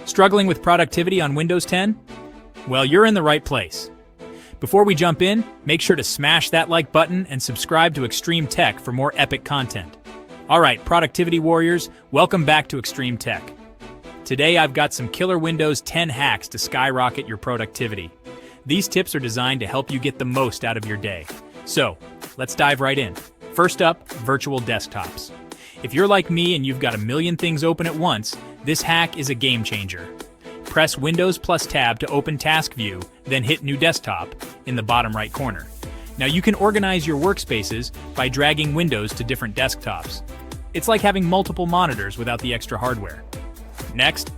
Struggling with productivity on Windows 10? Well, you're in the right place. Before we jump in, make sure to smash that like button and subscribe to Extreme Tech for more epic content. Alright, productivity warriors, welcome back to Extreme Tech. Today I've got some killer Windows 10 hacks to skyrocket your productivity. These tips are designed to help you get the most out of your day. So, let's dive right in. First up, virtual desktops. If you're like me and you've got a million things open at once, this hack is a game changer. Press Windows plus Tab to open Task View, then hit New Desktop in the bottom right corner. Now you can organize your workspaces by dragging windows to different desktops. It's like having multiple monitors without the extra hardware. Next,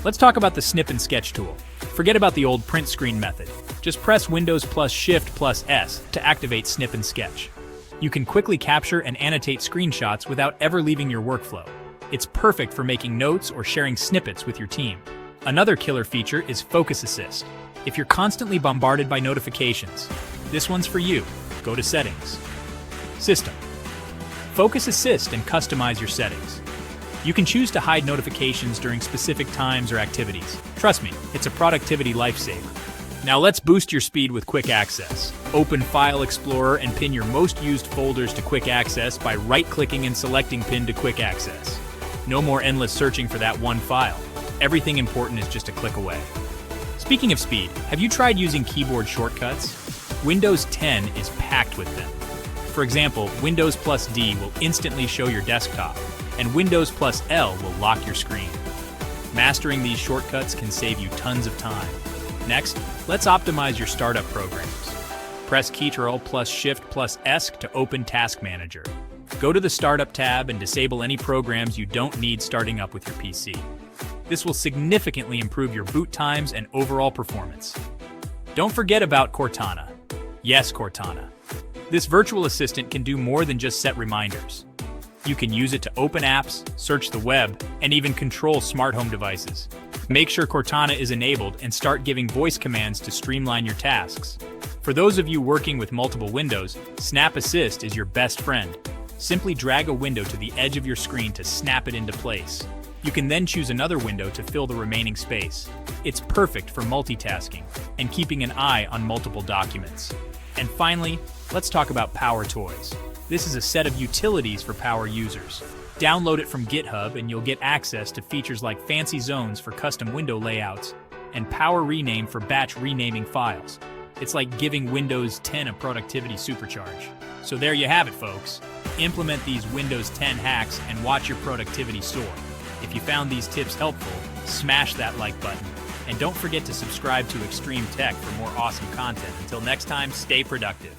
let's talk about the Snip and Sketch tool. Forget about the old print screen method. Just press Windows plus Shift plus S to activate Snip and Sketch. You can quickly capture and annotate screenshots without ever leaving your workflow. It's perfect for making notes or sharing snippets with your team. Another killer feature is Focus Assist. If you're constantly bombarded by notifications, this one's for you. Go to Settings. System. Focus Assist and customize your settings. You can choose to hide notifications during specific times or activities. Trust me, it's a productivity lifesaver. Now let's boost your speed with Quick Access. Open File Explorer and pin your most used folders to Quick Access by right-clicking and selecting Pin to Quick Access. No more endless searching for that one file. Everything important is just a click away. Speaking of speed, have you tried using keyboard shortcuts? Windows 10 is packed with them. For example, Windows plus D will instantly show your desktop, and Windows plus L will lock your screen. Mastering these shortcuts can save you tons of time. Next, let's optimize your startup programs. Press Ctrl plus Shift plus S to open Task Manager. Go to the Startup tab and disable any programs you don't need starting up with your PC. This will significantly improve your boot times and overall performance. Don't forget about Cortana. Yes, Cortana. This virtual assistant can do more than just set reminders. You can use it to open apps, search the web, and even control smart home devices. Make sure Cortana is enabled and start giving voice commands to streamline your tasks. For those of you working with multiple windows, Snap Assist is your best friend. Simply drag a window to the edge of your screen to snap it into place. You can then choose another window to fill the remaining space. It's perfect for multitasking and keeping an eye on multiple documents. And finally, let's talk about Power Toys. This is a set of utilities for power users. Download it from GitHub and you'll get access to features like fancy zones for custom window layouts and Power Rename for batch renaming files. It's like giving Windows 10 a productivity supercharge. So there you have it, folks. Implement these Windows 10 hacks and watch your productivity soar. If you found these tips helpful, smash that like button. And don't forget to subscribe to Extreme Tech for more awesome content. Until next time, stay productive.